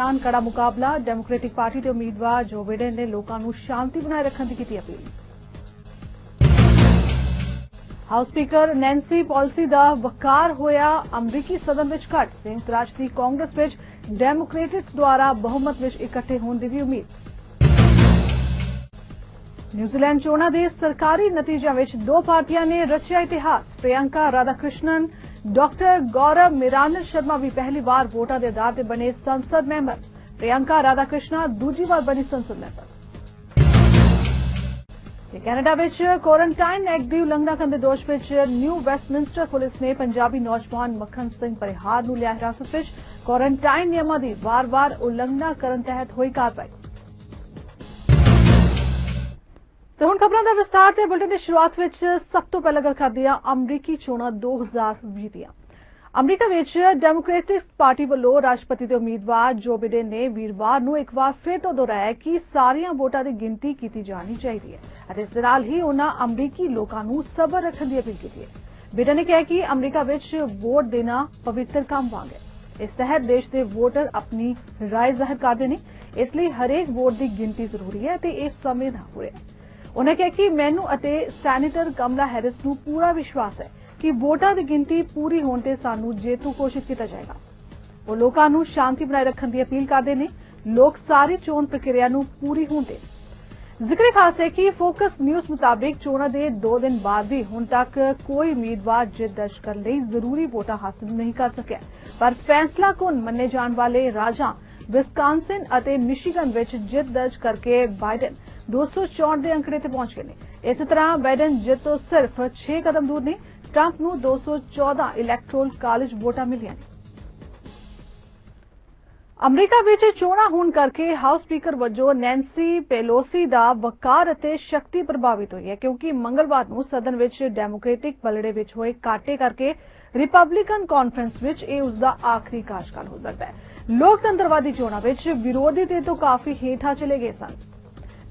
कड़ा मुकाबला democratic party के उम्मीदवार जो बिडेन ने लोगों को शांति बनाए रखने की appeal. House speaker Nancy policy का वकार होया अमरीकी सदन में घट। संयुक्त राष्ट्र की कांग्रेस में डेमोक्रेटिक्स द्वारा बहुमत में इकट्ठे होने की भी उम्मीद। न्यूजीलैंड चोणां के सरकारी नतीजों में दो पार्टियां ने रचिया इतिहास। प्रियंका राधाकृष्णन डॉक्टर गौरव मिरांडल शर्मा भी पहली बार वोटां के आधार पर बने संसद मैंबर। प्रियंका राधाकृष्णन दूजी बार बनी संसद मैंबर। कैनेडा में क्वारंटाइन एक्ट की उल्लंघना करने के दोष में न्यू वेस्टमिंस्टर पुलिस ने पंजाबी नौजवान मक्खन सिंह परिहार को लिया हिरासत में। क्वारंटाइन नियमों की बार-बार उल्लंघना करने तहत हुई कार्रवाई। तो हुण खबरों का विस्तार से बुलेटिन की शुरुआत में सब तो पहले गल करते हैं अमरीकी चोणां 2020 दियां। अमरीका में डेमोक्रेटिक पार्टी वालों राष्ट्रपति के उम्मीदवार जो बिडेन ने वीरवार को एक बार फिर तो दोहराया कि सारियां वोटां की गिनती की जानी चाहिए है। इस नाल ही उन्होंने अमरीकी लोगों को सबर रखने की अपील की है। बिडेन ने कहा कि अमरीका में वोट देना पवित्र काम वांग है। इस तहत देश के वोटर अपनी राय जाहिर करते हैं, इसलिए हरेक वोट की गिनती जरूरी है। इस समय ना हो रहा। उन्होंने कहा कि मैनू अते सैनेटर कमला हैरिस को पूरा विश्वास है कि वोटां की गिनती पूरी होने ते सानू जेतू घोषित किया जाएगा। वो लोगों को शांति बनाए रखने की अपील करते हैं। लोग सारी चोन प्रक्रिया पूरी होने। जिक्र खास है कि फोकस न्यूज मुताबिक चोणां के 2 दिन बाद भी हुण तक कोई उम्मीदवार जित दर्ज करने लई जरूरी वोटां हासिल नहीं कर सकिया। पर फैसला कुन मन्ने जाने वाले राजां विस्कॉन्सिन और मिशिगन में जित दर्ज करके बाइडन 264 के अंकड़े तक पहुंच गए। इस तरह बाइडन जित तो सिर्फ 6 कदम दूर ने। ट्रंप को 214 इलैक्टोरल कॉलेज वोटां मिलियां ने। अमरीका में चोणां होने करके हाउस स्पीकर वजों नैन्सी पेलोसी का वकार और शक्ति प्रभावित हुई है, क्योंकि मंगलवार को सदन में डेमोक्रेटिक पलड़े में हुए घाटे करके रिपब्लिकन कॉन्फ्रेंस में यह उसका आखिरी कार्यकाल हो सकता है। लोकतंत्रवादी चोणां में विरोधी थे तो काफी हेठा चले गए सन।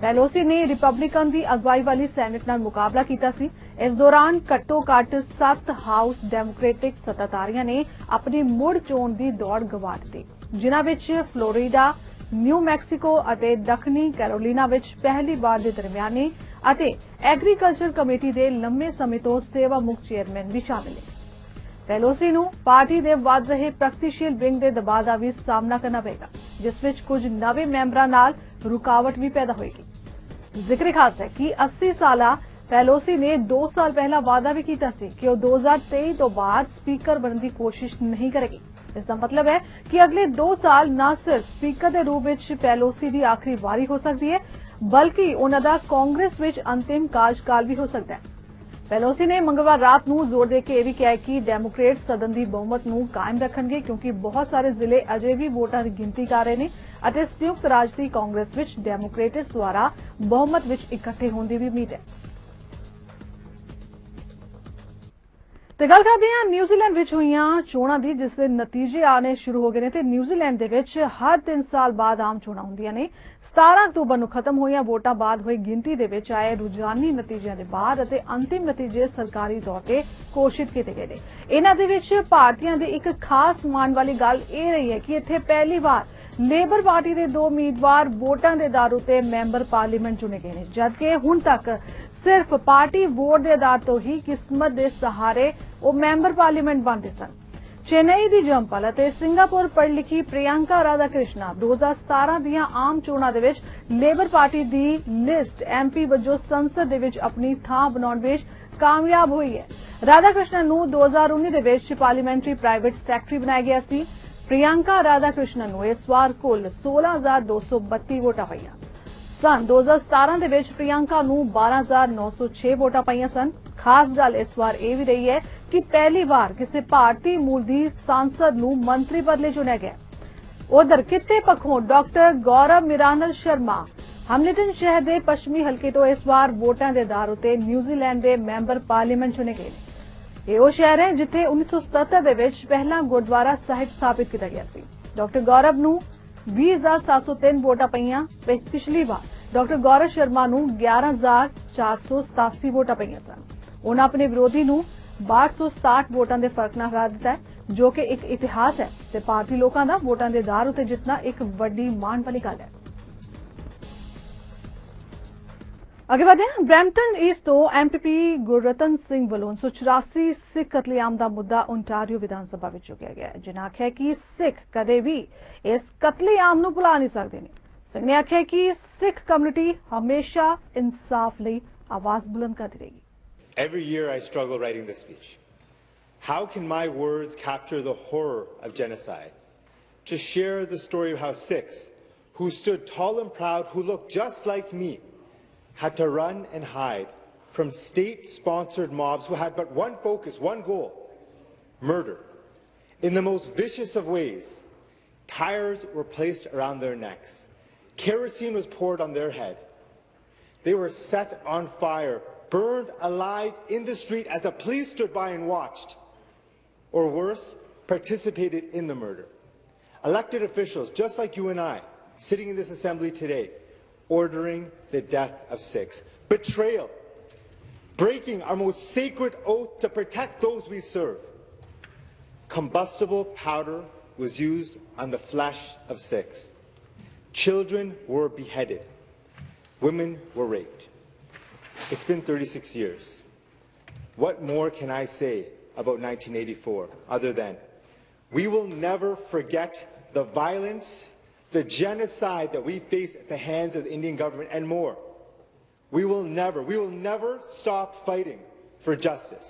पेलोसी ने रिपब्लिकन की अगवाई वाली सैनेट नाल मुकाबला किया सी। इस दौरान घट्टो घट 7 हाउस डेमोक्रेटिक सत्ताधारियों ने अपनी मुड़ चोण की दौड़ गवा दी, जिन्हां विच फ्लोरिडा, न्यू मैक्सीको और दक्षिणी कैरोलिना विच पहली बार के दरमियाने और एग्रीकल्चर कमेटी के लंबे समय तो सेवा मुक्त चेयरमैन भी शामिल है। पेलोसी को पार्टी के वध रहे प्रगतिशील विंग के दबाव का भी सामना करना पड़ेगा, जिसमें कुछ नवे मैंबरों नाल रुकावट भी पैदा होगी। जिक्र खास है कि 80 साल पेलोसी ने 2 साल पहला वादा भी किया कि वह 2023 तो बाद स्पीकर बनने की कोशिश नहीं करेगी। इसका मतलब है कि अगले 2 साल न सिर्फ स्पीकर के रूप में पेलोसी की आखिरी वारी हो सकती है, बल्कि उन्होंने कांग्रेस में अंतिम कार्यकाल भी हो सकता है। पेलोसी ने मंगलवार रात को जोर देकर यह भी कहा कि डेमोक्रेट सदन की बहुमत को कायम रखेंगे, क्योंकि बहुत सारे जिले अजे भी वोटां की गिनती कर रहे हैं और संयुक्त राष्ट्र की कांग्रेस में डेमोक्रेट्स द्वारा बहुमत में इकट्ठे होने की भी उम्मीद है। तो गल करते हैं न्यूजीलैंड में हुई चोणां की, जिसके नतीजे आने शुरू हो गए हैं। न्यूजीलैंड के हर 3 साल बाद आम चोणां होंदियां ने। 17 अक्तूबर को खत्म हुई वोटां बाद हुई गिनती के आए रुझानी नतीजों के बाद अंतिम नतीजे सरकारी तौर पर घोषित किए गए हैं। इन्हां भारतीयों की एक खास मान वाली गल यह रही है कि इत्थे पहली बार लेबर पार्टी के 2 उम्मीदवार वोटां के आधार पर मैंबर पार्लीमेंट चुने गए हैं, जबकि हुण तक सिर्फ पार्टी वोट के आधार तो ही किस्मत के सहारे वो मैंबर पार्लीमेंट बनते सन। चेन्नई की जंपल और सिंगापुर पढ़ लिखी प्रियंका राधाकृष्णन 2017 दियां आम चोणां दे विच लेबर पार्टी की लिस्ट MP वजों संसद दे विच अपनी थां बनाउण विच कामयाब हुई है। राधाकृष्णन को 2019 दे विच पार्लीमेंट्री प्राइवेट सैकटरी बनाया गया सी। प्रियंका राधाकृष्णन को इस बार कुल 16,232 वोटां पईयां सन। 2017 दे विच प्रियंका को 12,906 वोटां पईयां सन। खास गल इस बार यह भी रही है कि पहली बार किसी भारतीय मूल की सांसद को मंत्री पद लिए चुनिया गया। उधर किते पक्षों डॉक्टर गौरव मिरांडल शर्मा हैमिल्टन शहर के पश्चिमी हल्के तो इस बार वोटां के आधार पर न्यूजीलैंड के मैंबर पार्लीमेंट चुने गए। यह वो शहर है जिथे 1977 के पहला गुरुद्वारा साहिब स्थापित किया गया सी। डॉक्टर गौरव को 20,703 वोटां पईयां। पिछली बार डॉक्टर गौरव शर्मा को 11,487 वोटां पईयां सन। उन्होंने अपने विरोधी को 1260 वोटां के फर्क नाल हरा दिता है। ਜੋ ਕਿ ਇੱਕ ਇਤਿਹਾਸ ਹੈ ਤੇ ਭਾਰਤੀ ਲੋਕਾਂ ਦਾ ਵੋਟਾਂ ਦੇ ਆਧਾਰ ਉੱਤੇ ਜਿੱਤਣਾ ਇੱਕ ਵੱਡੀ ਮਾਣ ਵਾਲੀ ਗੱਲ ਹੈ। ਅੱਗੇ ਵਧਦੇ ਹਾਂ। ਬਰੈਂਪਟਨ ਈਸਟ ਤੋਂ ਐਮਪੀ ਗੁਰਰਤਨ ਸਿੰਘ ਵੱਲੋਂ 184 ਸਿੱਖ ਕਤਲੇਆਮ ਦਾ ਮੁੱਦਾ ਓਨਟਾਰੀਓ ਵਿਧਾਨ ਸਭਾ ਵਿੱਚ ਚੁੱਕਿਆ ਗਿਆ, ਜਿਨ੍ਹਾਂ ਆਖਿਆ ਕਿ ਸਿੱਖ ਕਦੇ ਵੀ ਇਸ ਕਤਲੇਆਮ ਨੂੰ ਭੁਲਾ ਨਹੀਂ ਸਕਦੇ ਨੇ। ਸਿੰਘ ਨੇ ਆਖਿਆ ਕਿ ਸਿੱਖ ਕਮਿਊਨਿਟੀ ਹਮੇਸ਼ਾ ਇਨਸਾਫ ਲਈ ਆਵਾਜ਼ ਬੁਲੰਦ ਕਰਦੀ ਰਹੇਗੀ। Every year I struggle writing this speech. How can my words capture the horror of genocide? To share the story of how Sikhs, who stood tall and proud, who looked just like me, had to run and hide from state-sponsored mobs who had but one focus, one goal: murder. In the most vicious of ways, tires were placed around their necks. Kerosene was poured on their head. They were set on fire, burned alive in the street as the police stood by and watched. Or worse, participated in the murder. Elected officials, just like you and I, sitting in this assembly today, ordering the death of Sikhs. Betrayal, breaking our most sacred oath to protect those we serve. Combustible powder was used on the flesh of Sikhs. Children were beheaded. Women were raped. It's been 36 years. What more can I say about 1984 other than we will never forget the violence, the genocide that we face at the hands of the Indian government, and more. We will never stop fighting for justice.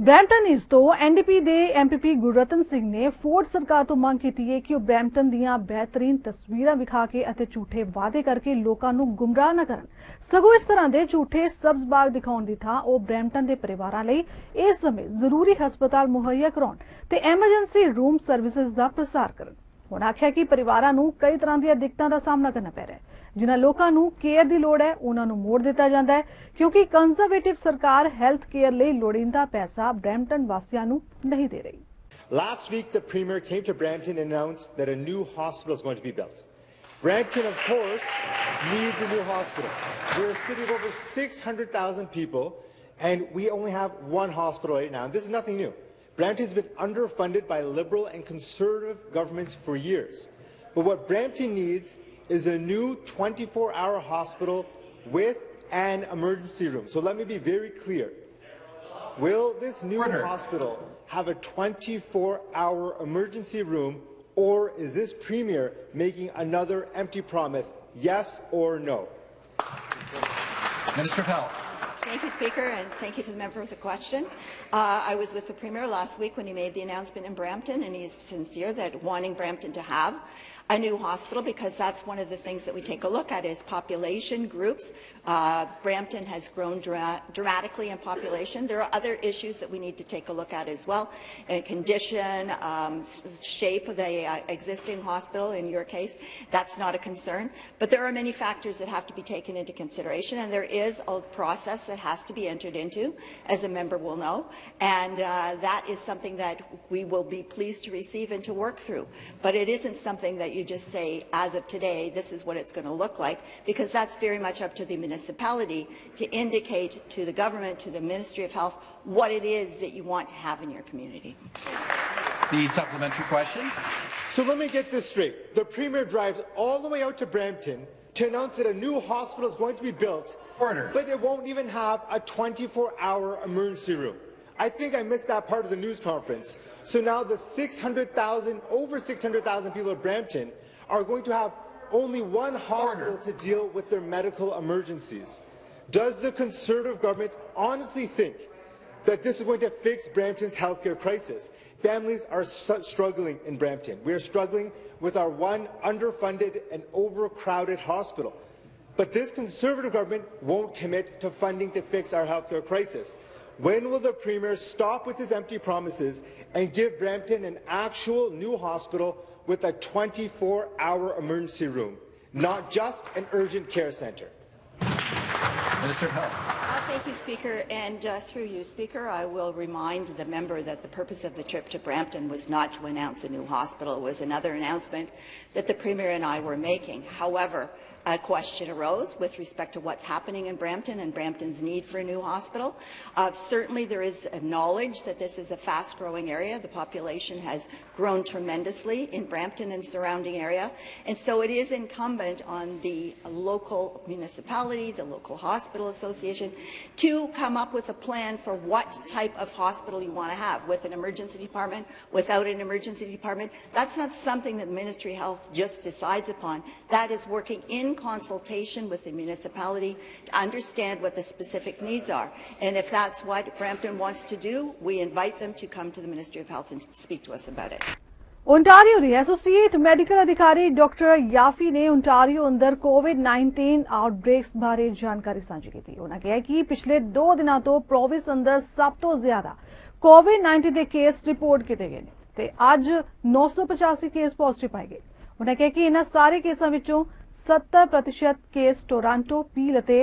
Brampton East ਤੋਂ NDP ਦੇ MP Gurratan Singh ਨੇ Ford ਸਰਕਾਰ ਤੋਂ ਮੰਗ ਕੀਤੀ ਹੈ ਕਿ ਉਹ ਬਰੈਂਪਟਨ ਦੀਆਂ ਬਿਹਤਰੀਨ ਤਸਵੀਰਾਂ ਵਿਖਾ ਕੇ ਅਤੇ ਝੂਠੇ ਵਾਅਦੇ ਕਰਕੇ ਲੋਕਾਂ ਨੂੰ ਗੁੰਮਰਾਹ ਨਾ ਕਰਨ, ਸਗੋਂ ਇਸ ਤਰ੍ਹਾਂ ਦੇ ਝੂਠੇ ਸਬਜ਼ ਬਾਗ ਦਿਖਾਉਣ ਦੀ ਥਾਂ ਉਹ ਬਰੈਂਪਟਨ ਦੇ ਪਰਿਵਾਰਾਂ ਲਈ ਇਸ ਸਮੇਂ ਜ਼ਰੂਰੀ ਹਸਪਤਾਲ ਮੁਹੱਈਆ ਕਰਾਉਣ ਤੇ ਐਮਰਜੈਂਸੀ ਰੂਮ ਸਰਵਿਸਿਜ਼ ਦਾ ਪ੍ਰਸਾਰ ਕਰਨ। ਉਹਨਾਂ ਆਖਿਆ ਕਿ ਪਰਿਵਾਰਾਂ ਨੂੰ ਕਈ ਤਰ੍ਹਾਂ ਦੀਆਂ ਦਿੱਕਤਾਂ ਦਾ ਸਾਹਮਣਾ ਕਰਨਾ ਪੈ ਰਿਹਾ ਹੈ। ਜਿਨ੍ਹਾਂ ਲੋਕਾਂ ਨੂੰ ਕੇਅਰ ਦੀ ਲੋੜ ਹੈ ਉਹਨਾਂ ਨੂੰ ਮੋੜ ਦਿੱਤਾ ਜਾਂਦਾ ਹੈ, ਕਿਉਂਕਿ ਕੰਜ਼ਰਵੇਟਿਵ ਸਰਕਾਰ ਹੈਲਥ ਕੇਅਰ ਲਈ ਲੋੜੀਂਦਾ ਪੈਸਾ ਬਰੈਂਪਟਨ ਵਾਸੀਆਂ ਨੂੰ ਨਹੀਂ ਦੇ ਰਹੀ। Last week, the Premier came to Brampton and announced that a new hospital is going to be built. Brampton, of course, needs a new hospital. We're a city of over 600,000 people, and we only have one hospital right now. And this is nothing new. Brampton has been underfunded by Liberal and Conservative governments for years. But what Brampton needs is a new 24-hour hospital with an emergency room. So let me be very clear. Will this new hospital have a 24-hour emergency room, or is this Premier making another empty promise? Yes or no? Minister of Health. Thank you, Speaker, and thank you to the member for the question. I was with the Premier last week when he made the announcement in Brampton, and he's sincere that wanting Brampton to have a new hospital, because that's one of the things that we take a look at is population groups. Brampton has grown dramatically in population. There are other issues that we need to take a look at as well. Condition, shape of the existing hospital, in your case, that's not a concern. But there are many factors that have to be taken into consideration, and there is a process that has to be entered into, as a member will know. And that is something that we will be pleased to receive and to work through. But it isn't something that you just say, as of today, this is what it's going to look like, because that's very much up to the municipality to indicate to the government, to the Ministry of Health, what it is that you want to have in your community. The supplementary question. So let me get this straight. The Premier drives all the way out to Brampton to announce that a new hospital is going to be built, but it won't even have a 24-hour emergency room. I think I missed that part of the news conference. So now the over 600,000 people of Brampton are going to have only one hospital to deal with their medical emergencies. Does the Conservative government honestly think that this is going to fix Brampton's healthcare crisis? Families are struggling in Brampton. We are struggling with our one underfunded and overcrowded hospital. But this Conservative government won't commit to funding to fix our healthcare crisis. When will the Premier stop with his empty promises and give Brampton an actual new hospital with a 24-hour emergency room, not just an urgent care centre? Minister of Health. Thank you, Speaker. And through you, Speaker, I will remind the member that the purpose of the trip to Brampton was not to announce a new hospital. It was another announcement that the Premier and I were making. However, a question arose with respect to what's happening in Brampton and Brampton's need for a new hospital. Certainly there is a knowledge that this is a fast-growing area. The population has grown tremendously in Brampton and surrounding area, and so it is incumbent on the local municipality, the local hospital association, to come up with a plan for what type of hospital you want to have, with an emergency department, without an emergency department. That's not something that the Ministry of Health just decides upon. That is working in consultation with the municipality to understand what the specific needs are. And if that's what Brampton wants to do, we invite them to come to the Ministry of Health and speak to us about it. Ontario the associate medical ਅਧਿਕਾਰੀ doctor ਯਾਫੀ ਨੇ Ontario ਅੰਦਰ ਕੋਵਿਡ-19 ਆਊਟਬ੍ਰੇਕਸ ਬਾਰੇ ਜਾਣਕਾਰੀ ਸਾਂਝੀ ਕੀਤੀ। ਉਹਨਾਂ ਕਿਹਾ ਕਿ ਪਿਛਲੇ 2 ਦਿਨਾਂ ਤੋਂ ਪ੍ਰੋਵਿੰਸ ਅੰਦਰ ਸਭ ਤੋਂ ਜ਼ਿਆਦਾ ਕੋਵਿਡ-19 ਦੇ ਕੇਸ ਰਿਪੋਰਟ ਕੀਤੇ ਗਏ ਨੇ ਤੇ ਅੱਜ 985 ਕੇਸ ਪੋਜ਼ਿਟਿਵ ਪਾਏ ਗਏ। ਉਹਨਾਂ ਕਿਹਾ ਕਿ ਇਹਨਾਂ ਸਾਰੇ ਕੇਸਾਂ ਵਿੱਚੋਂ 70% ਕੇਸ ਟੋਰਾਂਟੋ, ਪੀਲ ਅਤੇ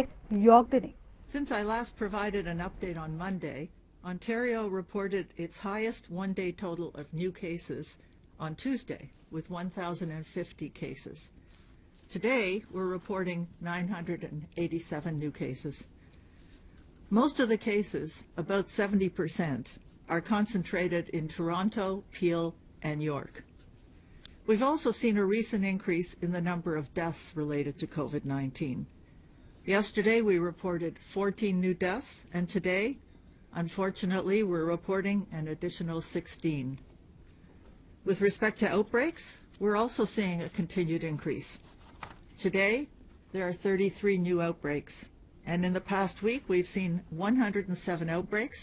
ਯਾਰਕ ਦੇ ਨੇ। Since I last provided an update on Monday, Ontario reported its highest one-day total of new cases on Tuesday, with 1,050 cases. Today, we're reporting 987 new cases. Most of the cases, about 70%, are concentrated in Toronto, Peel, and York. We've also seen a recent increase in the number of deaths related to COVID-19. Yesterday, we reported 14 new deaths, and today, unfortunately, we're reporting an additional 16. With respect to outbreaks, we're also seeing a continued increase. Today, there are 33 new outbreaks, and in the past week, we've seen 107 outbreaks,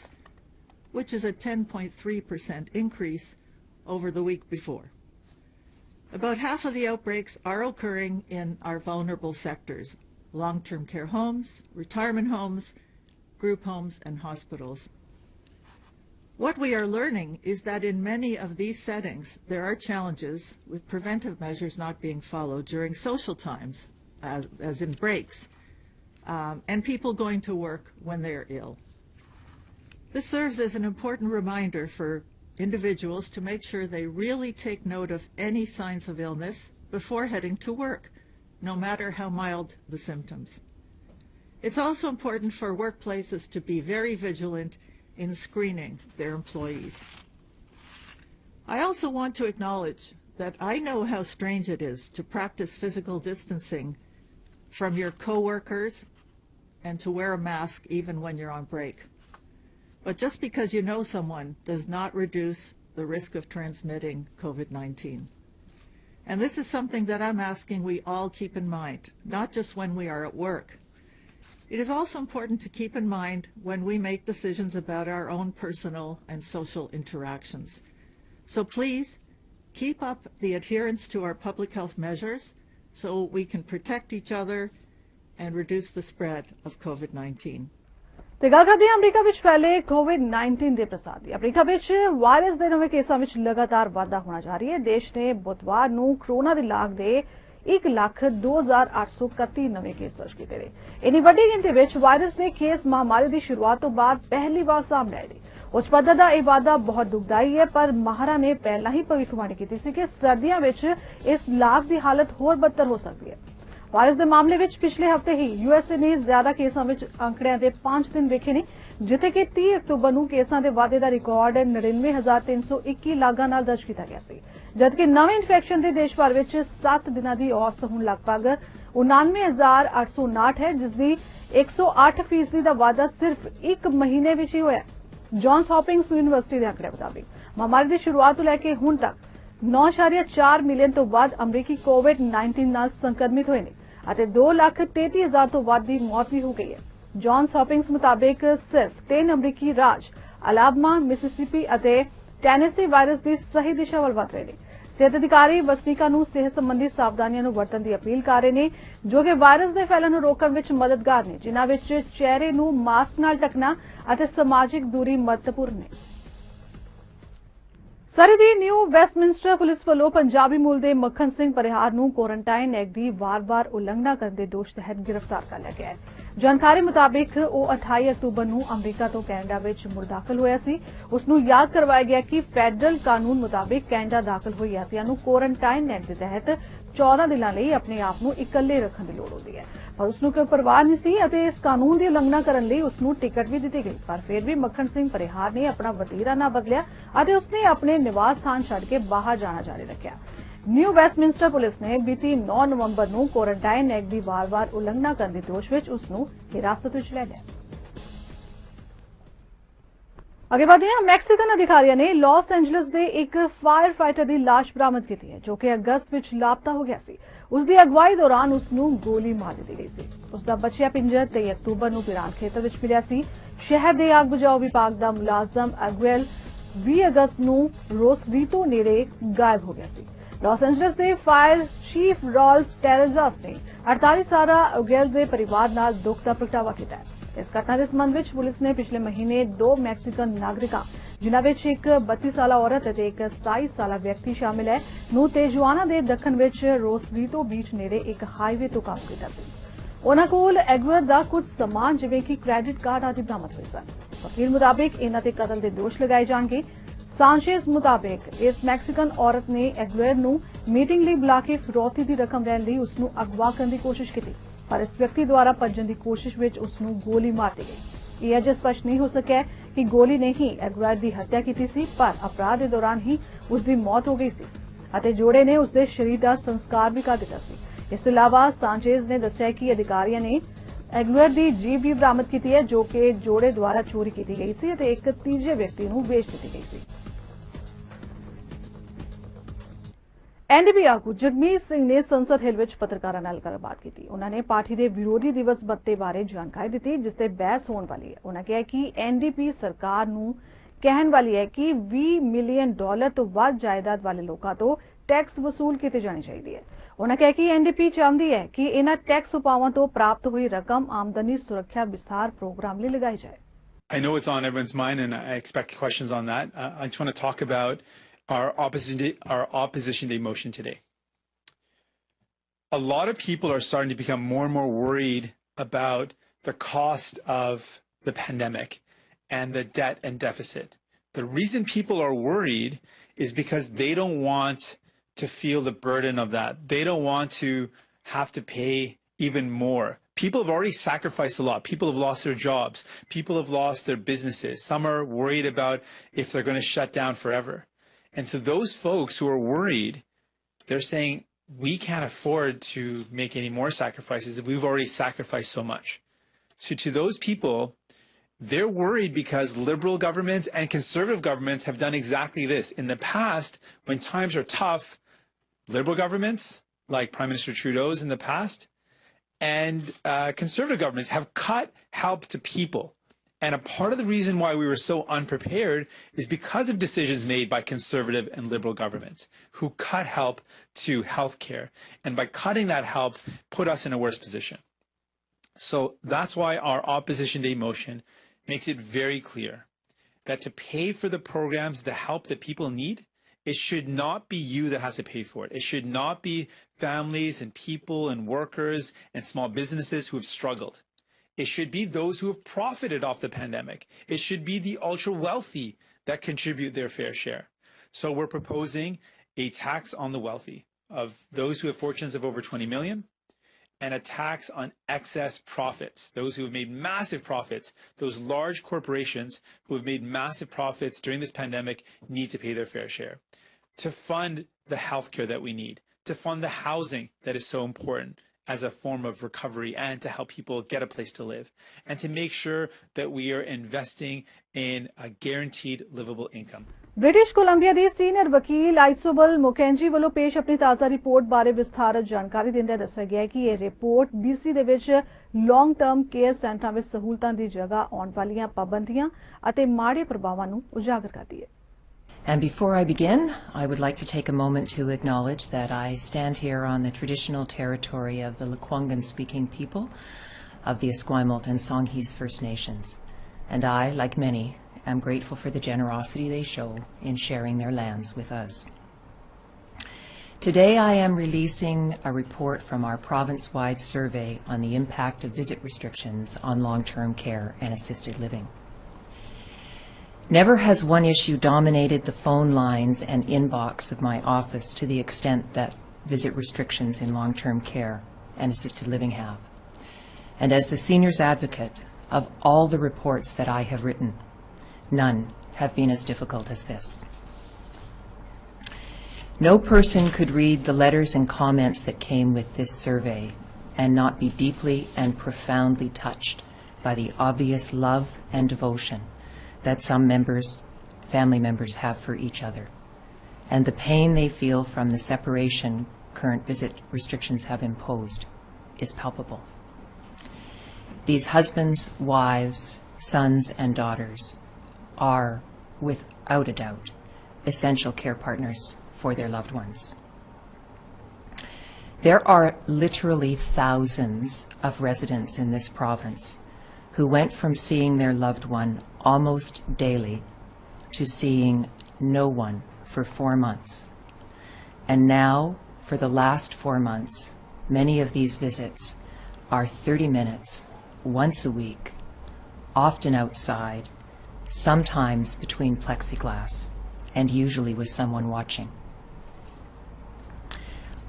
which is a 10.3% increase over the week before. About half of the outbreaks are occurring in our vulnerable sectors: long-term care homes, retirement homes, group homes, and hospitals. What we are learning is that in many of these settings, there are challenges with preventive measures not being followed during social times, as in breaks, and people going to work when they are ill. This serves as an important reminder for individuals to make sure they really take note of any signs of illness before heading to work, no matter how mild the symptoms. It's also important for workplaces to be very vigilant in screening their employees. I also want to acknowledge that I know how strange it is to practice physical distancing from your coworkers and to wear a mask even when you're on break. But just because you know someone does not reduce the risk of transmitting COVID-19. And this is something that I'm asking we all keep in mind, not just when we are at work. It is also important to keep in mind when we make decisions about our own personal and social interactions. So please keep up the adherence to our public health measures so we can protect each other and reduce the spread of COVID-19. ਤੇ ਗੱਲ ਕਰਦੇ ਹਾਂ America ਵਿੱਚ ਫੈਲੇ ਕੋਵਿਡ-19 ਦੇ ਪ੍ਰਸਾਰ ਦੀ। America ਵਿੱਚ virus ਦੇ ਨਵੇਂ ਕੇਸਾਂ ਵਿੱਚ ਲਗਾਤਾਰ ਵਾਧਾ ਹੋਣਾ ਜਾਰੀ ਹੈ। ਦੇਸ਼ ਨੇ ਬੁੱਧਵਾਰ ਨੂੰ ਕਰੋਨਾ ਦੀ ਲਾਗ ਦੇ 1,02,831 ਨਵੇਂ ਕੇਸ ਦਰਜ ਕੀਤੇ ਨੇ। ਇੰਨੀ ਵੱਡੀ ਗਿਣਤੀ ਵਿੱਚ ਵਾਇਰਸ ਦੇ ਕੇਸ ਮਹਾਮਾਰੀ ਦੀ ਸ਼ੁਰੂਆਤ ਤੋਂ ਬਾਅਦ ਪਹਿਲੀ ਵਾਰ ਸਾਹਮਣੇ ਆਏ ਨੇ। ਉੱਚ ਪੱਧਰ ਦਾ ਇਹ ਵਾਧਾ ਬਹੁਤ ਦੁਖਦਾਈ ਹੈ, ਪਰ ਮਾਹਰਾਂ ਨੇ ਪਹਿਲਾਂ ਹੀ ਭਵਿੱਖਬਾਣੀ ਕੀਤੀ ਸੀ ਕਿ ਸਰਦੀਆਂ ਵਿੱਚ ਇਸ ਲਾਗ ਦੀ ਹਾਲਤ ਹੋਰ ਬੱਤਰ ਹੋ ਸਕਦੀ ਹੈ। ਵਾਇਰਸ ਦੇ ਮਾਮਲੇ ਵਿੱਚ ਪਿਛਲੇ ਹਫ਼ਤੇ ਹੀ ਯੂਐਸਏ ਨੇ ਜ਼ਿਆਦਾ ਕੇਸਾਂ ਵਿੱਚ ਅੰਕੜਿਆਂ ਦੇ 5 ਦਿਨ ਵੇਖੇ ਨੇ, ਜਿੱਥੇ ਕਿ 30 ਅਕਤੂਬਰ ਨੂੰ ਕੇਸਾਂ ਦੇ ਵਾਧੇ ਦਾ ਰਿਕਾਰਡ 99,321 ਲਾਗਾਂ ਨਾਲ ਦਰਜ ਕੀਤਾ ਗਿਆ ਸੀ, ਜਦਕਿ ਨਵੇਂ ਇਨਫੈਕਸ਼ਨ ਦੇ ਦੇਸ਼ ਭਰ ਵਿੱਚ 7 ਦਿਨਾਂ ਦੀ ਔਸਤ ਹੁਣ ਲਗਭਗ 99,859 ਹੈ, ਜਿਸ ਦੀ 108% ਦਾ ਵਾਧਾ ਸਿਰਫ 1 ਮਹੀਨੇ ਵਿੱਚ ਹੀ ਹੋਇਆ। ਜੌਨਸ ਹੌਪਕਿੰਸ ਯੂਨੀਵਰਸਿਟੀ ਦੇ ਅੰਕੜੇ ਮੁਤਾਬਿਕ ਮਹਾਮਾਰੀ ਦੀ ਸ਼ੁਰੂਆਤ ਤੋਂ ਲੈ ਕੇ ਹੁਣ ਤੱਕ 9.4 ਮਿਲੀਅਨ ਤੋਂ ਵੱਧ ਅਮਰੀਕੀ ਕੋਵਿਡ-19 ਨਾਲ ਸੰਕਰਮਿਤ ਹੋਏ ਨੇ ਅਤੇ 2,33,000 ਤੋਂ ਵੱਧ ਦੀ ਮੌਤ ਵੀ ਹੋ ਗਈ ਹੈ। ਜੌਨਸ ਹੌਪਕਿੰਸ ਮੁਤਾਬਿਕ ਸਿਰਫ 3 ਅਮਰੀਕੀ ਰਾਜ ਅਲਾਬਾਮਾ, ਮਿਸਿਸਿਪੀ ਅਤੇ ਟੈਨੇਸੀ ਵਾਇਰਸ ਦੀ ਸਹੀ ਦਿਸ਼ਾ ਵੱਲ ਵਧ ਰਹੇ ਨੇ। ਸਿਹਤ ਅਧਿਕਾਰੀ ਵਸਨੀਕਾਂ ਨੂੰ ਸਿਹਤ ਸੰਬੰਧੀ ਸਾਵਧਾਨੀਆਂ ਨੂੰ ਵਰਤਣ ਦੀ ਅਪੀਲ ਕਰ ਰਹੇ ਨੇ, ਜੋ ਕਿ ਵਾਇਰਸ ਦੇ ਫੈਲਣ ਨੂੰ ਰੋਕਣ ਵਿੱਚ ਮਦਦਗਾਰ ਨੇ, ਜਿਨ੍ਹਾਂ ਵਿੱਚ ਚਿਹਰੇ ਨੂੰ ਮਾਸਕ ਨਾਲ ਢੱਕਣਾ ਅਤੇ ਸਮਾਜਿਕ ਦੂਰੀ ਮਹੱਤਵਪੂਰਨ ਨੇ। ਸਰੀ ਦੀ ਨਿਊ ਵੈਸਟਮਿੰਸਟਰ ਪੁਲਿਸ ਵੱਲੋਂ ਪੰਜਾਬੀ ਮੂਲ ਦੇ ਮੱਖਣ ਸਿੰਘ ਪਰਿਹਾਰ ਨੂੰ ਕੁਆਰੰਟਾਈਨ ਐਕਟ ਦੀ ਵਾਰ-ਵਾਰ ਉਲੰਘਣਾ ਕਰਨ ਦੇ ਦੋਸ਼ ਤਹਿਤ ਗ੍ਰਿਫਤਾਰ ਕਰ ਲਿਆ ਗਿਆ ਹੈ। ਜਾਣਕਾਰੀ ਮੁਤਾਬਿਕ ਉਹ 28 ਅਕਤੂਬਰ ਨੂੰ ਅਮਰੀਕਾ ਤੋਂ ਕੈਨੇਡਾ ਵਿੱਚ ਮੁੜ ਦਾਖਲ ਹੋਇਆ ਸੀ। ਉਸ ਨੂੰ ਯਾਦ ਕਰਵਾਇਆ ਗਿਆ ਕਿ ਫੈਡਰਲ ਕਾਨੂੰਨ ਮੁਤਾਬਿਕ ਕੈਨੇਡਾ ਦਾਖਲ ਹੋਏ ਯਾਤਰੀਆਂ ਨੂੰ ਕੁਆਰੰਟਾਈਨ ਐਕਟ ਦੇ ਤਹਿਤ 14 ਦਿਨਾਂ ਲਈ ਆਪਣੇ ਆਪ ਨੂੰ ਇਕੱਲੇ ਰੱਖਣ ਦੀ ਲੋੜ ਹੁੰਦੀ ਹੈ, ਪਰ ਉਸ ਨੂੰ ਕੋਈ ਪਰਵਾਹ ਨਹੀਂ ਸੀ ਅਤੇ ਇਸ ਕਾਨੂੰਨ ਦੀ ਉਲੰਘਣਾ ਕਰਨ ਲਈ ਉਸ ਨੂੰ ਟਿਕਟ ਵੀ ਦਿੱਤੀ ਗਈ। ਪਰ ਫਿਰ ਵੀ ਮੱਖਣ ਸਿੰਘ ਪਰਿਹਾਰ ਨੇ ਆਪਣਾ ਵਤੀਰਾ ਨਾ ਬਦਲਿਆ ਅਤੇ ਉਸਨੇ ਆਪਣੇ ਨਿਵਾਸ ਸਥਾਨ ਛੱਡ ਕੇ ਬਾਹਰ ਜਾਣਾ ਜਾਰੀ ਰੱਖਿਆ। ਨਿਊ ਵੈਸਟਮਿੰਸਟਰ ਪੁਲਿਸ ਨੇ ਬੀਤੀ 9 ਨਵੰਬਰ ਨੂੰ ਕੁਆਰੰਟਾਈਨ ਐਕਟ ਦੀ ਵਾਰ-ਵਾਰ ਉਲੰਘਣਾ ਕਰਨ ਦੇ ਦੋਸ਼ ਵਿੱਚ ਉਸ ਨੂੰ ਹਿਰਾਸਤ ਵਿੱਚ ਲੈ ਲਿਆ। ਅੱਗੇ ਵਧਦੇ ਹਾਂ। ਮੈਕਸੀਕਨ ਅਧਿਕਾਰੀਆਂ ਨੇ ਲਾਸ ਐਂਜਲਸ ਦੇ ਇੱਕ ਫਾਇਰ ਫਾਈਟਰ ਦੀ ਲਾਸ਼ ਬਰਾਮਦ ਕੀਤੀ ਹੈ, ਜੋ ਕਿ ਅਗਸਤ ਵਿੱਚ ਲਾਪਤਾ ਹੋ ਗਿਆ ਸੀ। ਉਸ ਦੀ ਅਗਵਾਈ ਦੌਰਾਨ ਉਸ ਨੂੰ ਗੋਲੀ ਮਾਰ ਦਿੱਤੀ ਗਈ ਸੀ। ਉਸ ਦਾ ਬਚਿਆ ਪਿੰਜਰ 23 ਅਕਤੂਬਰ ਨੂੰ ਪਿਰਾਨ ਖੇਤਰ ਵਿੱਚ ਮਿਲਿਆ ਸੀ। ਸ਼ਹਿਰ ਦੇ ਅੱਗ ਬੁਝਾਓ ਵਿਭਾਗ ਦਾ ਮੁਲਾਜ਼ਮ ਐਗੁਏਲ 20 ਅਗਸਤ ਨੂੰ ਰੋਸਰੀਟੋ ਨੇੜੇ ਗਾਇਬ ਹੋ ਗਿਆ ਸੀ। ਲਾਸ ਐਂਜਲਸ ਦੇ ਫਾਇਰ ਚੀਫ ਰਾਲਫ ਟੈਰੇਜ਼ਾਸ ਨੇ 48 ਸਾਲਾ ਐਗੁਏਲ ਦੇ ਪਰਿਵਾਰ ਨਾਲ ਦੁੱਖ ਦਾ ਪ੍ਰਗਟਾਵਾ ਕੀਤਾ ਹੈ। ਇਸ ਘਟਨਾ ਦੇ ਸੰਬੰਧ ਵਿੱਚ ਪੁਲਿਸ ਨੇ ਪਿਛਲੇ ਮਹੀਨੇ 2 ਮੈਕਸੀਕਨ ਨਾਗਰਿਕਾਂ, ਜਿਨ੍ਹਾਂ ਵਿੱਚ ਇੱਕ 32 ਸਾਲਾ ਔਰਤ ਅਤੇ ਇੱਕ 27 ਸਾਲਾ ਵਿਅਕਤੀ ਸ਼ਾਮਿਲ ਹੈ, ਨੂੰ ਤੇਜੁਆਨਾ ਦੇ ਦੱਖਣ ਵਿੱਚ ਰੋਸਰੀਟੋ ਬੀਚ ਨੇੜੇ ਇੱਕ ਹਾਈਵੇ ਤੋਂ ਕਾਬੂ ਕੀਤਾ ਸੀ। ਉਨ੍ਹਾਂ ਕੋਲ ਐਗੁਏਲ ਦਾ ਕੁਝ ਸਮਾਨ ਜਿਵੇਂ ਕਿ ਕ੍ਰੈਡਿਟ ਕਾਰਡ ਆਦਿ ਬਰਾਮਦ ਹੋਏ ਸਨ। ਵਕੀਲ ਮੁਤਾਬਿਕ ਇਨ੍ਹਾਂ ਤੇ ਕਤਲ ਦੇ ਦੋਸ਼ ਲਗਾਏ ਜਾਣਗੇ। ਸਾਂਚੇਜ਼ ਮੁਤਾਬਿਕ ਇਸ ਮੈਕਸੀਕਨ ਔਰਤ ਨੇ ਐਗੁਏਲ ਨੂੰ ਮੀਟਿੰਗ ਲਈ ਬੁਲਾ ਕੇ ਫਿਰੌਤੀ ਦੀ ਰਕਮ ਲੈਣ ਲਈ ਉਸ ਨੂੰ ਅਗਵਾ ਕਰਨ ਦੀ ਕੋਸ਼ਿਸ਼ ਕੀਤੀ, ਪਰ ਇਸ ਵਿਅਕਤੀ ਦੁਆਰਾ ਭੱਜਣ ਦੀ ਕੋਸ਼ਿਸ਼ ਵਿੱਚ ਉਸ ਨੂੰ ਗੋਲੀ ਮਾਰ ਦਿੱਤੀ ਗਈ। ਇਹ ਅਜੇ ਸਪਸ਼ਟ ਨਹੀਂ ਹੋ ਸਕਿਆ ਕਿ ਗੋਲੀ ਨੇ ਹੀ ਐਗੁਏਲ ਦੀ ਹੱਤਿਆ ਕੀਤੀ ਸੀ, ਪਰ ਅਪਰਾਧ ਦੇ ਦੌਰਾਨ ਹੀ ਉਸ ਦੀ ਮੌਤ ਹੋ ਗਈ ਸੀ ਅਤੇ ਜੋੜੇ ਨੇ ਉਸ ਦੇ ਸਰੀਰ ਦਾ ਸੰਸਕਾਰ ਵੀ ਕਰ ਦਿੱਤਾ ਸੀ। ਇਸ ਤੋਂ ਇਲਾਵਾ ਸਾਂਚੇਜ਼ ਨੇ ਦੱਸਿਆ ਕਿ ਅਧਿਕਾਰੀਆਂ ਨੇ ਐਗੁਏਲ ਦੀ ਜੀਪ ਵੀ ਬਰਾਮਦ ਕੀਤੀ ਹੈ, ਜੋ ਕਿ ਜੋੜੇ ਦੁਆਰਾ ਚੋਰੀ ਕੀਤੀ ਗਈ ਸੀ ਅਤੇ ਇੱਕ ਤੀਜੇ ਵਿਅਕਤੀ ਨੂੰ ਵੇਚ ਦਿੱਤੀ ਗਈ ਸੀ। ਐਨਡੀਪੀ ਆਗੂ ਜਗਮੀਤ ਸਿੰਘ ਨੇ ਸੰਸਦ ਹਿੱਲ ਵਿੱਚ ਪੱਤਰਕਾਰਾਂ ਨਾਲ ਗੱਲਬਾਤ ਕੀਤੀ। ਉਨ੍ਹਾਂ ਨੇ ਪਾਰਟੀ ਦੇ ਵਿਰੋਧੀ ਦਿਵਸ ਭੱਤੇ ਬਾਰੇ ਜਾਣਕਾਰੀ ਦਿੱਤੀ, ਜਿਸ ਤੇ ਬਹਿਸ ਹੋਣ ਵਾਲੀ ਹੈ। ਉਨ੍ਹਾਂ ਕਿਹਾ ਕਿ ਐਨਡੀਪੀ ਸਰਕਾਰ ਨੂੰ ਕਹਿਣ ਵਾਲੀ ਹੈ ਕਿ $20 ਮਿਲੀਅਨ ਤੋਂ ਵੱਧ ਜਾਇਦਾਦ ਵਾਲੇ ਲੋਕਾਂ ਤੋਂ ਟੈਕਸ ਵਸੂਲ ਕੀਤੇ ਜਾਣੀ ਚਾਹੀਦੀ ਹੈ। ਉਨ੍ਹਾਂ ਕਿਹਾ ਕਿ ਐਨਡੀਪੀ ਚਾਹੁੰਦੀ ਹੈ ਕਿ ਇਹਨਾਂ ਟੈਕਸ ਉਪਾਵਾਂ ਤੋਂ ਪ੍ਰਾਪਤ ਹੋਈ ਰਕਮ ਆਮਦਨੀ ਸੁਰੱਖਿਆ ਵਿਸਥਾਰ ਪ੍ਰੋਗਰਾਮ ਲਈ ਲਗਾਈ ਜਾਏ। I know it's on everyone's mind, and I expect questions on that. I just want to talk about our opposition day motion today. A lot of people are starting to become more and more worried about the cost of the pandemic and the debt and deficit. The reason people are worried is because they don't want to feel the burden of that. They don't want to have to pay even more. People have already sacrificed a lot. People have lost their jobs. People have lost their businesses. Some are worried about if they're going to shut down forever. And so those folks who are worried, they're saying, we can't afford to make any more sacrifices if we've already sacrificed so much. So to those people, they're worried because liberal governments and conservative governments have done exactly this. In the past, when times are tough, liberal governments, like Prime Minister Trudeau's in the past, and conservative governments have cut help to people. And a part of the reason why we were so unprepared is because of decisions made by conservative and liberal governments who cut help to healthcare. And by cutting that help, put us in a worse position. So that's why our opposition day motion makes it very clear that to pay for the programs, the help that people need, it should not be you that has to pay for it. It should not be families and people and workers and small businesses who have struggled. It should be those who have profited off the pandemic. It should be the ultra wealthy that contribute their fair share. So we're proposing a tax on the wealthy, of those who have fortunes of over 20 million, and a tax on excess profits, those who have made massive profits. Those large corporations who have made massive profits during this pandemic need to pay their fair share. To fund the healthcare that we need, to fund the housing that is so important as a form of recovery, and to help people get a place to live, and to make sure that we are investing in a guaranteed livable income. British Columbia ਦੀ senior ਵਕੀਲ Isobel ਮੁਕੈਂਜੀ ਵੱਲੋਂ ਪੇਸ਼ ਆਪਣੀ ਤਾਜ਼ਾ report ਬਾਰੇ ਵਿਸਥਾਰਤ ਜਾਣਕਾਰੀ ਦਿੰਦਿਆਂ ਦੱਸਿਆ ਗਿਆ ਕਿ ਇਹ ਰਿਪੋਰਟ BC ਦੇ ਵਿੱਚ ਲੌਂਗ ਟਰਮ ਕੇਅਰ ਸੈਂਟਰਾਂ ਵਿੱਚ ਸਹੂਲਤਾਂ ਦੀ ਜਗ੍ਹਾ ਆਉਣ ਵਾਲੀਆਂ ਪਾਬੰਦੀਆਂ ਅਤੇ ਮਾੜੇ ਪ੍ਰਭਾਵਾਂ ਨੂੰ ਉਜਾਗਰ ਕਰਦੀ ਹੈ। And before I begin, I would like to take a moment to acknowledge that I stand here on the traditional territory of the Lekwungen-speaking people of the Esquimalt and Songhees First Nations. And I, like many, am grateful for the generosity they show in sharing their lands with us. Today I am releasing a report from our province-wide survey on the impact of visit restrictions on long-term care and assisted living. Never has one issue dominated the phone lines and inbox of my office to the extent that visit restrictions in long-term care and assisted living have. And as the seniors advocate, of all the reports that I have written, none have been as difficult as this. No person could read the letters and comments that came with this survey and not be deeply and profoundly touched by the obvious love and devotion that some family members have for each other, and the pain they feel from the separation current visit restrictions have imposed is palpable. These husbands, wives, sons, and daughters are, without a doubt, essential care partners for their loved ones. There are literally thousands of residents in this province who went from seeing their loved one almost daily to seeing no one for 4 months. And now, for the last 4 months, many of these visits are 30 minutes, once a week, often outside, sometimes between plexiglass, and usually with someone watching.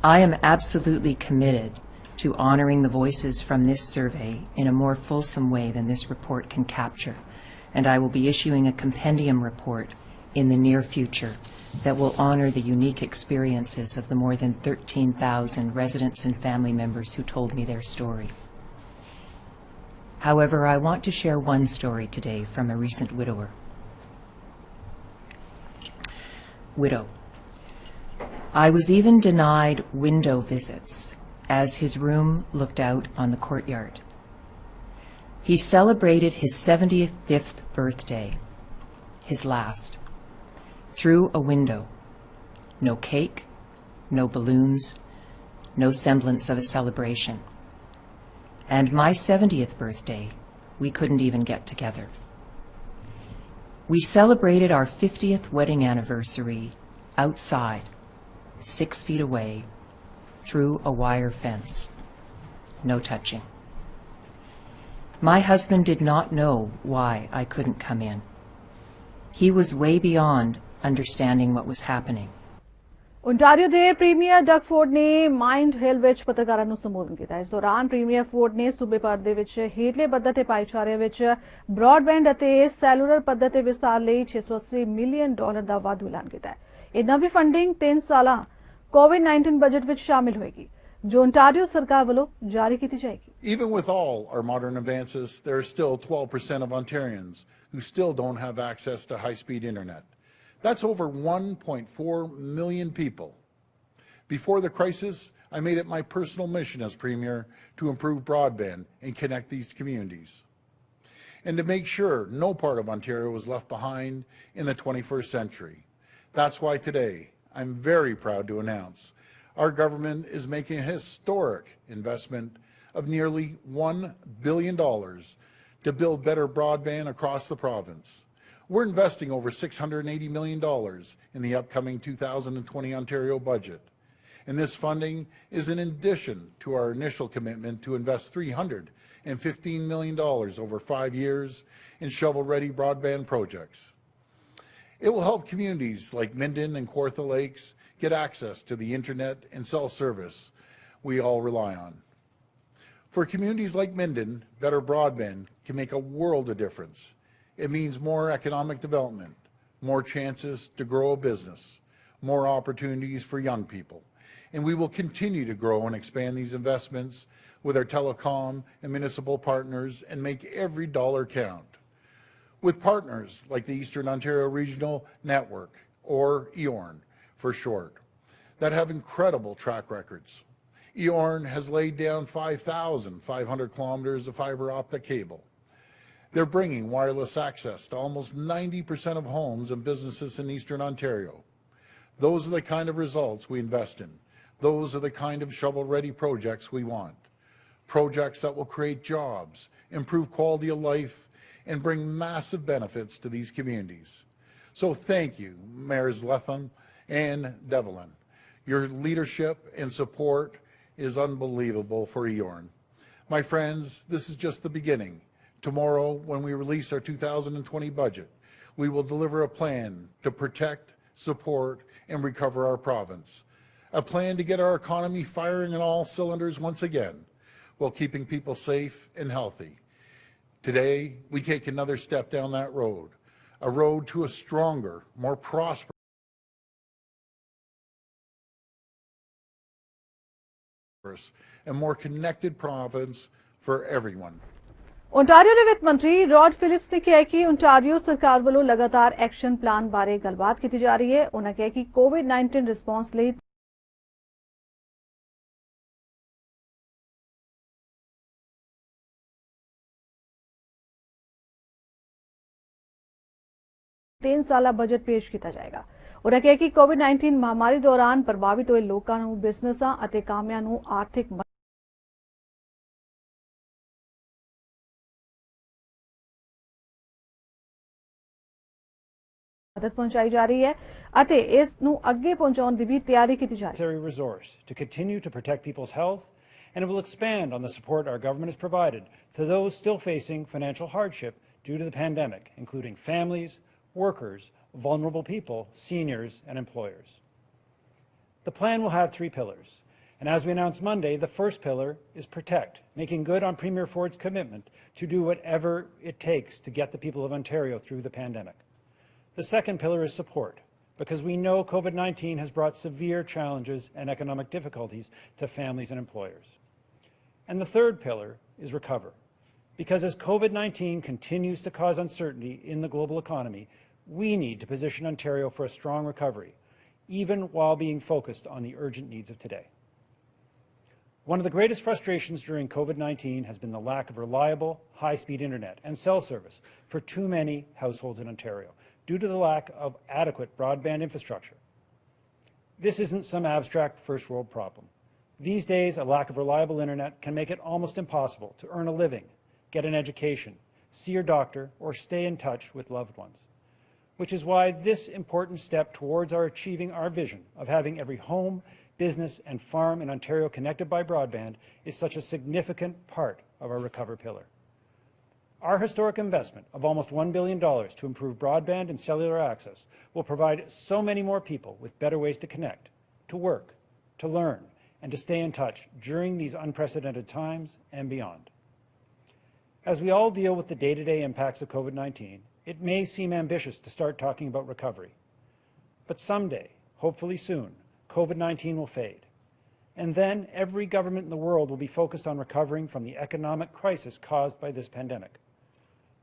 I am absolutely committed to honoring the voices from this survey in a more fulsome way than this report can capture, and I will be issuing a compendium report in the near future that will honor the unique experiences of the more than 13,000 residents and family members who told me their story. However, I want to share one story today from a recent widower. Widow. I was even denied window visits as his room looked out on the courtyard. He celebrated his 75th birthday, his last, through a window. No cake, no balloons, no semblance of a celebration. And my 70th birthday, we couldn't even get together. We celebrated our 50th wedding anniversary outside, 6 feet away, through a wire fence. No touching. My husband did not know why I couldn't come in. He was way beyond understanding what was happening. Ontario ਦੇ premier Doug Ford ਨੇ mind ਹਿੱਲ ਵਿੱਚ ਪੱਤਰਕਾਰਾਂ ਨੂੰ ਸੰਬੋਧਨ ਕੀਤਾ। ਇਸ ਦੌਰਾਨ premier Ford ਨੇ ਸੂਬੇ ਭਰ ਦੇ ਵਿੱਚ ਹੇਠਲੇ ਪੱਧਰ ਤੇ ਭਾਈਚਾਰੇ ਵਿੱਚ ਬ੍ਰੌਡਬੈਂਡ ਅਤੇ ਸੈਲੂਲਰ ਪੱਧਰ ਤੇ ਵਿਸਤਾਰ ਲਈ $680 ਮਿਲੀਅਨ ਦਾ ਵਾਧੂ ਐਲਾਨ ਕੀਤਾ ਹੈ। ਇਹ ਨਵੀਂ ਫੰਡਿੰਗ 3 ਸਾਲਾ ਕੋਵਿਡ-19 ਬਜਟ ਵਿੱਚ ਸ਼ਾਮਿਲ ਹੋਏਗੀ, ਜੋ ਓਂਟਾਰੀਓ ਸਰਕਾਰ ਵੱਲੋਂ ਜਾਰੀ ਕੀਤੀ ਜਾਏਗੀ। Even with all our modern advances, there are still 12% of Ontarians who still don't have access to high-speed internet. That's over 1.4 million people. Before the crisis, I made it my personal mission as Premier to improve broadband and connect these communities, and to make sure no part of Ontario was left behind in the 21st century. That's why today I'm very proud to announce our government is making a historic investment of nearly $1 billion to build better broadband across the province. We're investing over $680 million in the upcoming 2020 Ontario budget, and this funding is in addition to our initial commitment to invest $315 million over 5 years in shovel-ready broadband projects. It will help communities like Minden and Kawartha Lakes get access to the internet and cell service we all rely on. For communities like Minden, better broadband can make a world of difference. It means more economic development, more chances to grow a business, more opportunities for young people. And we will continue to grow and expand these investments with our telecom and municipal partners and make every dollar count. With partners like the Eastern Ontario Regional Network, or EORN for short, that have incredible track records. EORN has laid down 5,500 kilometers of fiber optic cable. They're bringing wireless access to almost 90% of homes and businesses in Eastern Ontario. Those are the kind of results we invest in. Those are the kind of shovel-ready projects we want. Projects that will create jobs, improve quality of life, and bring massive benefits to these communities. So thank you, Mayors Letham and Devlin. Your leadership and support is unbelievable for EORN. My friends, this is just the beginning. Tomorrow, when we release our 2020 budget, we will deliver a plan to protect, support, and recover our province. A plan to get our economy firing on all cylinders once again, while keeping people safe and healthy. Today, we take another step down that road, a road to a stronger, more prosperous, and more connected province for everyone. Ontario ਦੇ ਵਿੱਤ ਮੰਤਰੀ ਰॉड ਫਿਲਿप्ਸ ਨੇ ਕਿਹਾ ਕਿ Ontario ਸਰਕਾਰ ਵੱਲੋਂ ਲਗਾਤਾਰ action plan ਬਾਰੇ ਗੱਲਬਾਤ ਕੀਤੀ ਜਾ ਰਹੀ ਹੈ। ਉਹਨਾਂ ਕਿਹਾ ਕਿ ਕੋਵਿਡ-19 ਰਿਸਪਾਂਸ ਲਈ तीन साला बजट पेश किया जाएगा। उन्होंने कहा कि कोविड-19 महामारी दौरान प्रभावित हुए लोगों ਨੂੰ ਬਿਜ਼ਨਸਾਂ ਅਤੇ ਕਾਮਿਆਂ ਨੂੰ ਆਰਥਿਕ मदद पहुंचाई जा रही है ਅਤੇ ਇਸ ਨੂੰ ਅੱਗੇ ਪਹੁੰਚਾਉਣ ਦੀ ਵੀ ਤਿਆਰੀ ਕੀਤੀ ਜਾ ਰਹੀ ਹੈ। Resource to continue to protect people's health, and it will expand on the support our government has provided to those still facing financial hardship due to the pandemic, including families, workers, vulnerable people, seniors, and employers. The plan will have 3 pillars, and as we announced Monday, the first pillar is protect, making good on Premier Ford's commitment to do whatever it takes to get the people of Ontario through the pandemic. The second pillar is support, because we know COVID-19 has brought severe challenges and economic difficulties to families and employers. And the third pillar is recover, because as COVID-19 continues to cause uncertainty in the global economy, we need to position Ontario for a strong recovery, even while being focused on the urgent needs of today. One of the greatest frustrations during COVID-19 has been the lack of reliable, high-speed internet and cell service for too many households in Ontario, due to the lack of adequate broadband infrastructure. This isn't some abstract first world problem. These days, a lack of reliable internet can make it almost impossible to earn a living, get an education, see your doctor, or stay in touch with loved ones. Which is why this important step towards achieving our vision of having every home, business, and farm in Ontario connected by broadband is such a significant part of our Recover pillar. Our historic investment of almost $1 billion to improve broadband and cellular access will provide so many more people with better ways to connect, to work, to learn, and to stay in touch during these unprecedented times and beyond. As we all deal with the day-to-day impacts of COVID-19, it may seem ambitious to start talking about recovery. But someday, hopefully soon, COVID-19 will fade. And then every government in the world will be focused on recovering from the economic crisis caused by this pandemic.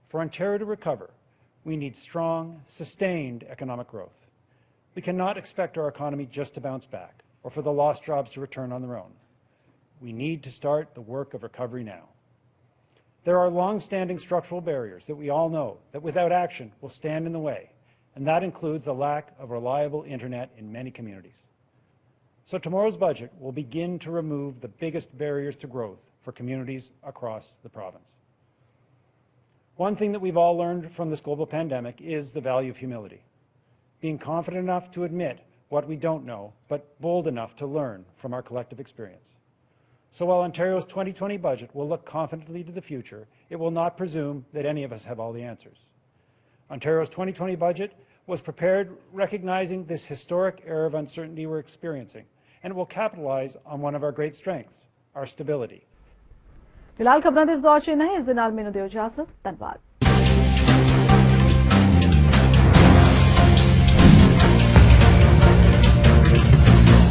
For Ontario to recover, we need strong, sustained economic growth. We cannot expect our economy just to bounce back or for the lost jobs to return on their own. We need to start the work of recovery now. There are long-standing structural barriers that we all know that without action will stand in the way, and that includes the lack of reliable internet in many communities. So tomorrow's budget will begin to remove the biggest barriers to growth for communities across the province. One thing that we've all learned from this global pandemic is the value of humility. Being confident enough to admit what we don't know, but bold enough to learn from our collective experience. So while Ontario's 2020 budget will look confidently to the future, it will not presume that any of us have all the answers. Ontario's 2020 budget was prepared recognizing this historic era of uncertainty we're experiencing, and it will capitalize on one of our great strengths, our stability. ਫਿਲਹਾਲ ਖਬਰਾਂ ਦੇ ਇਸ ਦੌਰ 'ਚ ਨਹੀਂ, ਇਸ ਦੇ ਨਾਲ ਮੈਨੂੰ ਦਿਓ ਇਜਾਜ਼ਤ। ਧੰਨਵਾਦ।